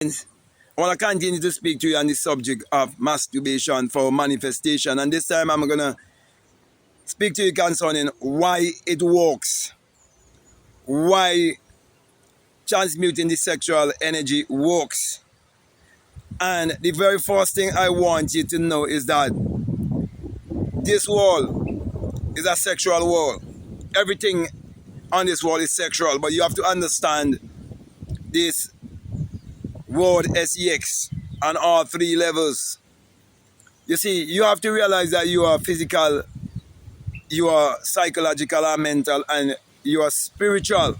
I want to continue to speak to you on the subject of masturbation for manifestation. And this time I'm going to speak to you concerning why it works. Why transmuting the sexual energy works. And the very first thing I want you to know is that this world is a sexual world. Everything on this world is sexual, but you have to understand this word sex on all three levels. You see, you have to realize that you are physical, you are psychological and mental, and you are spiritual.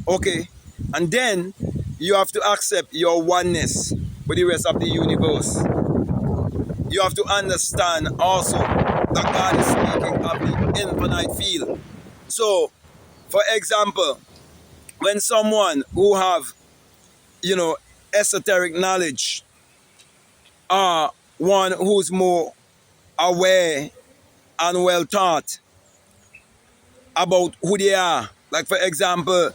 Okay? And then you have to accept your oneness with the rest of the universe. You have to understand also that God is speaking of the infinite field. So, for example, when someone who have, esoteric knowledge, are one who's more aware and well taught about who they are. Like, for example,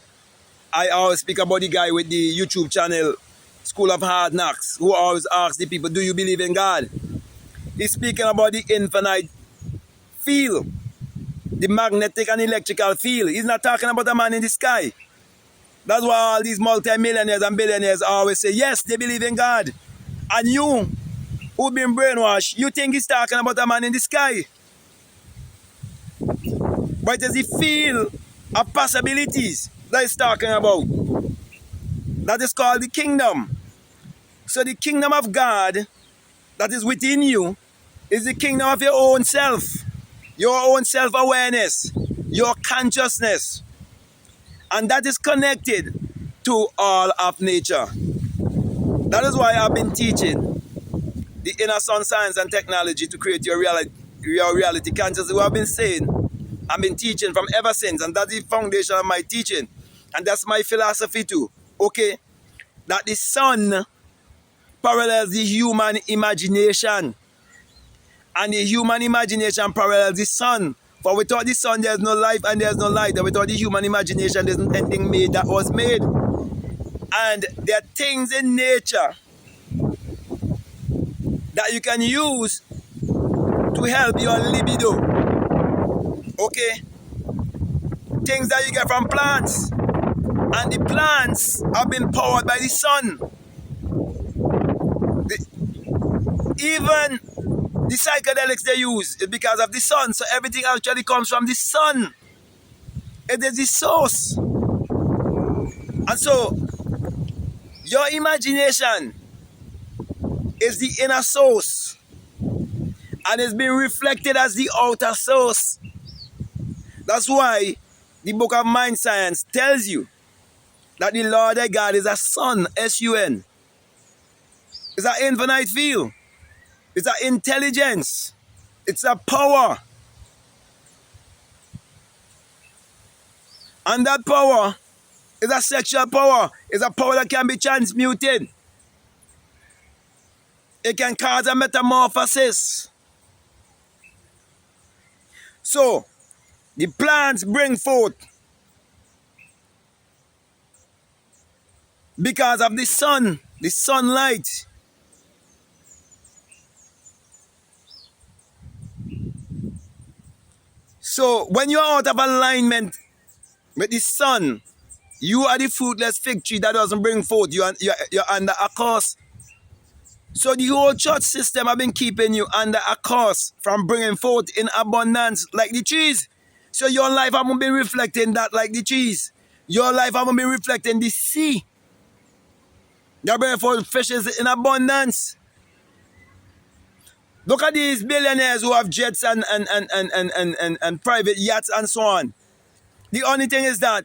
I always speak about the guy with the YouTube channel, School of Hard Knocks, who always asks the people, do you believe in God? He's speaking about the infinite field, the magnetic and electrical field. He's not talking about a man in the sky. That's why all these multi-millionaires and billionaires always say, yes, they believe in God. And you, who've been brainwashed, you think he's talking about a man in the sky. But it's the field of possibilities that he's talking about. That is called the kingdom. So the kingdom of God that is within you is the kingdom of your own self. Your own self-awareness. Your consciousness. And that is connected to all of nature. That is why I've been teaching the inner sun science and technology to create your reality consciousness. What I've been saying, I've been teaching from ever since, and that's the foundation of my teaching. And that's my philosophy too. Okay? That the sun parallels the human imagination. And the human imagination parallels the sun. For without the sun, there's no life and there's no light. And without the human imagination, there's nothing made that was made. And there are things in nature that you can use to help your libido. Okay? Things that you get from plants. And the plants have been powered by the sun. Even the psychedelics they use is because of the sun. So everything actually comes from the sun. It is the source. And so, your imagination is the inner source. And it's being reflected as the outer source. That's why the book of Mind Science tells you that the Lord thy God is a sun, S-U-N. It's an infinite field. It's an intelligence. It's a power. And that power is a sexual power. It's a power that can be transmuted. It can cause a metamorphosis. So, the plants bring forth because of the sun, the sunlight. So, when you're out of alignment with the sun, you are the fruitless fig tree that doesn't bring forth. You're under a curse. So the whole church system have been keeping you under a curse from bringing forth in abundance like the trees. So your life haven't been reflecting that like the trees. Your life haven't been reflecting the sea. You're bringing forth fishes in abundance. Look at these billionaires who have jets and private yachts and so on. The only thing is that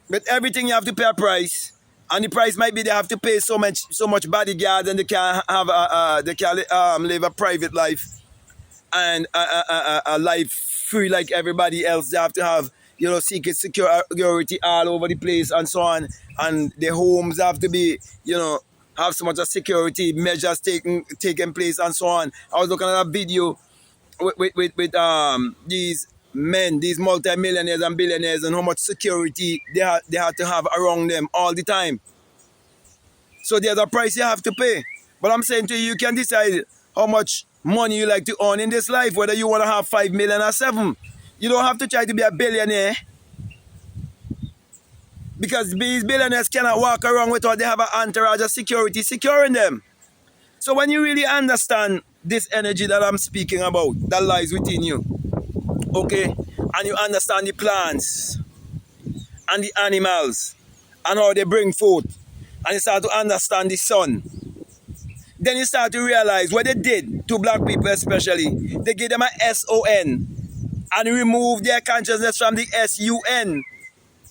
with everything you have to pay a price, and the price might be they have to pay so much bodyguard, and they can't have live a private life and a life free like everybody else. They have to have secret security all over the place and so on, and their homes have to be have so much security measures taking place and so on. I was looking at a video with these men, these multi-millionaires and billionaires, and how much security they had to have around them all the time. So there's a price you have to pay. But I'm saying to you, you can decide how much money you like to earn in this life, whether you want to have 5 million or 7. You don't have to try to be a billionaire. Because these billionaires cannot walk around without they have an entourage of security securing them. So when you really understand this energy that I'm speaking about, that lies within you, okay, and you understand the plants and the animals and how they bring forth, and you start to understand the sun, then you start to realize what they did to black people especially. They gave them a S-O-N and remove their consciousness from the S-U-N.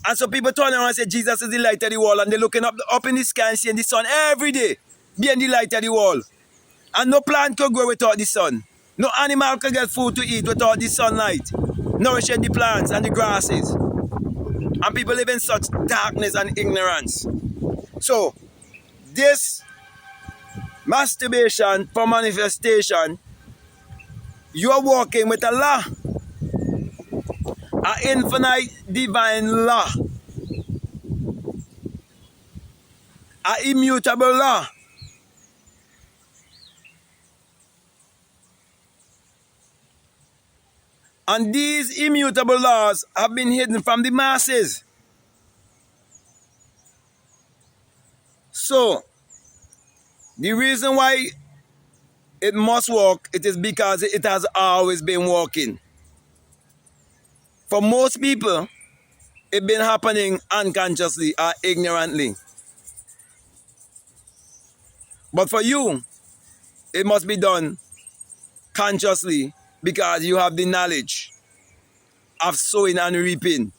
And so people turn around and say Jesus is the light of the world, and they're looking up in the sky and seeing the sun every day being the light of the world. And no plant could grow without the sun. No animal could get food to eat without the sunlight, nourishing the plants and the grasses. And people live in such darkness and ignorance. So, this masturbation for manifestation, you are walking with a law, an infinite divine law, an immutable law. And these immutable laws have been hidden from the masses. So, the reason why it must work, it is because it has always been working. For most people, it's been happening unconsciously or ignorantly. But for you, it must be done consciously because you have the knowledge of sowing and reaping.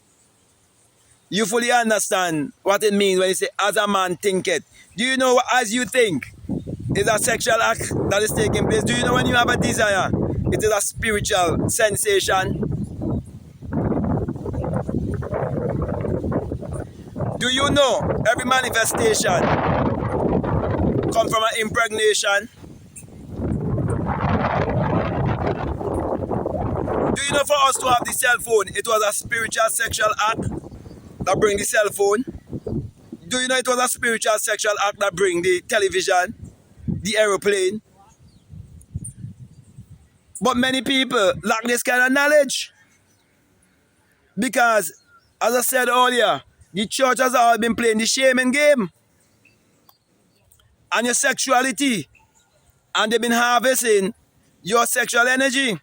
You fully understand what it means when you say, as a man thinketh. Do you know what as you think is a sexual act that is taking place? Do you know when you have a desire, it is a spiritual sensation? Do you know every manifestation comes from an impregnation? Do you know for us to have the cell phone, it was a spiritual sexual act that bring the cell phone? Do you know it was a spiritual sexual act that bring the television, the aeroplane? But many people lack this kind of knowledge. Because, as I said earlier, the church has all been playing the shaming game. And your sexuality. And they've been harvesting your sexual energy.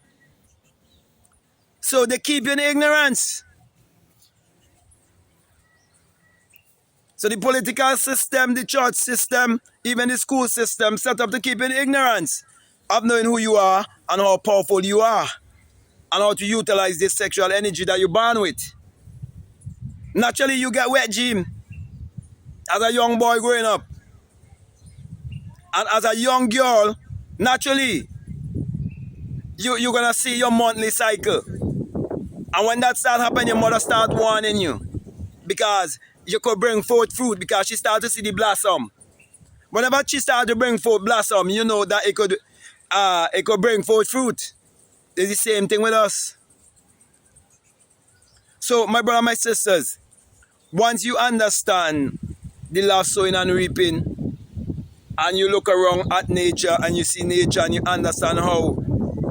So they keep you in ignorance. So the political system, the church system, even the school system set up to keep you in ignorance of knowing who you are and how powerful you are and how to utilize this sexual energy that you're born with. Naturally, you get wet dream as a young boy growing up. And as a young girl, naturally, you're going to see your monthly cycle. And when that starts happening, your mother starts warning you. Because you could bring forth fruit because she started to see the blossom. Whenever she started to bring forth blossom, you know that it could bring forth fruit. It's the same thing with us. So, my brother, my sisters, once you understand the law of sowing and reaping, and you look around at nature and you see nature and you understand how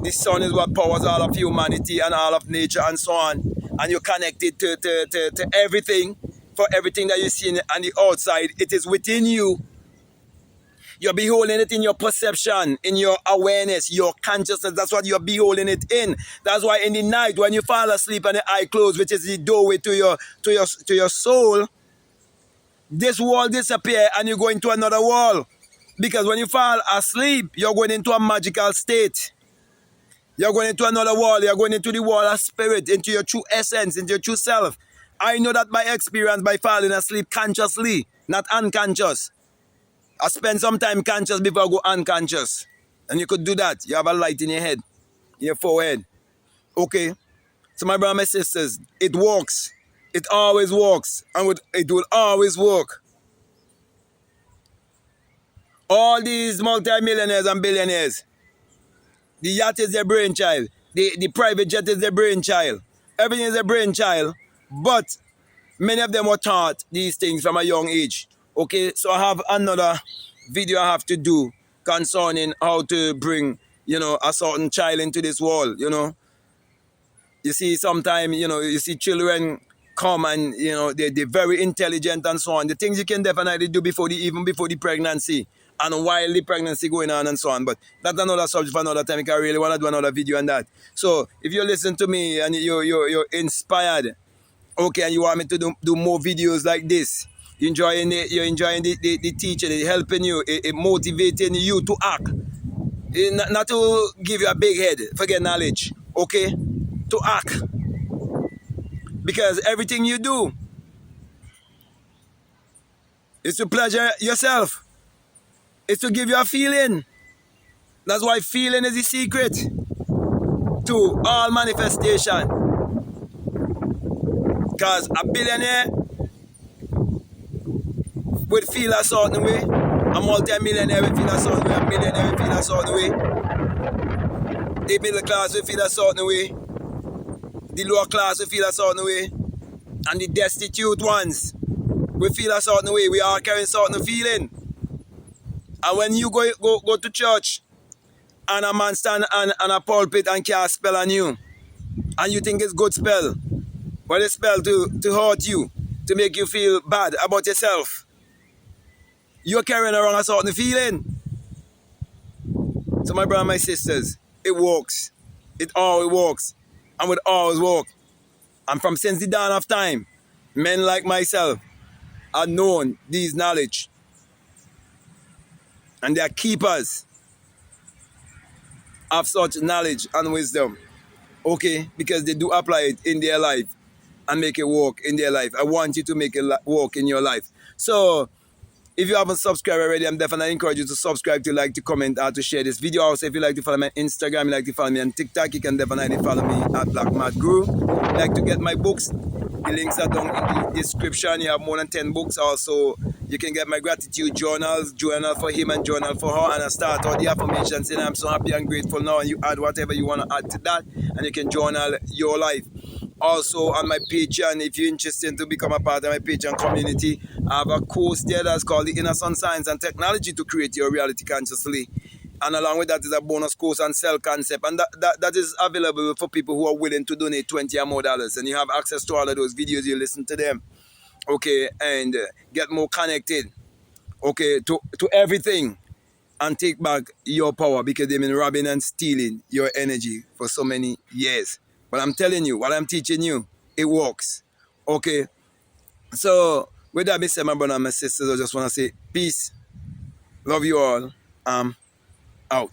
the sun is what powers all of humanity and all of nature and so on, and you're connected to everything, for everything that you see on the outside, it is within you. You're beholding it in your perception, in your awareness, your consciousness. That's what you're beholding it in. That's why in the night when you fall asleep and the eye closed, which is the doorway to your soul, this wall disappears and you go into another wall. Because when you fall asleep, you're going into a magical state. You're going into another wall. You're going into the wall of spirit, into your true essence, into your true self. I know that by experience, by falling asleep consciously, not unconscious. I spend some time conscious before I go unconscious. And you could do that. You have a light in your head, in your forehead. Okay? So my brothers and my sisters, it works. It always works. And it will always work. All these multi-millionaires and billionaires, the yacht is their brainchild. The private jet is their brainchild. Everything is their brainchild. But many of them were taught these things from a young age. Okay, so I have another video I have to do concerning how to bring, you know, a certain child into this world, you know. You see, sometimes, you know, you see children come and, you know, they're very intelligent and so on. The things you can definitely do even before the pregnancy and while the pregnancy going on and so on. But that's another subject for another time. I really want to do another video on that. So if you listen to me and you're inspired, okay, and you want me to do more videos like this, you're enjoying the teaching, it helping you, it motivating you to act. Not to give you a big head, forget knowledge, okay? To act. Because everything you do is to pleasure yourself. It's to give you a feeling. That's why feeling is the secret to all manifestation. Because a billionaire would feel a certain way, a multi-millionaire would feel a certain way, a millionaire would feel a certain way, the middle class would feel a certain way, the lower class would feel a certain way, and the destitute ones will feel a certain way. We all carry a certain feeling. And when you go to church and a man stand on a pulpit and cast spell on you, and you think it's good spell, but it's spell to hurt you, to make you feel bad about yourself, you're carrying around a certain feeling. So my brother and my sisters, it works. It always works. And would always work. And from since the dawn of time, men like myself are known these knowledge. And they are keepers of such knowledge and wisdom. Okay? Because they do apply it in their life and make it work in their life. I want you to make it work in your life. So, if you haven't subscribed already, I'm definitely encourage you to subscribe, to like, to comment, or to share this video. Also, if you like to follow me on Instagram, you like to follow me on TikTok, you can definitely follow me at BlackMadGuru. You like to get my books, the links are down in the description. You have more than 10 books. Also, you can get my gratitude journals, journal for him and journal for her, and I start all the affirmations saying I'm so happy and grateful now, and you add whatever you want to add to that, and you can journal your life. Also on my Patreon, if you're interested to become a part of my Patreon community, I have a course there that's called the Inner Sun Science and Technology to Create Your Reality Consciously. And along with that is a bonus course on self-concept. And that is available for people who are willing to donate $20 or more. And you have access to all of those videos, you listen to them. Okay, and get more connected. Okay, to everything. And take back your power, because they've been robbing and stealing your energy for so many years. But I'm telling you, what I'm teaching you, it works. Okay? So, with that being said, my brother and my sisters, I just want to say peace. Love you all. Out.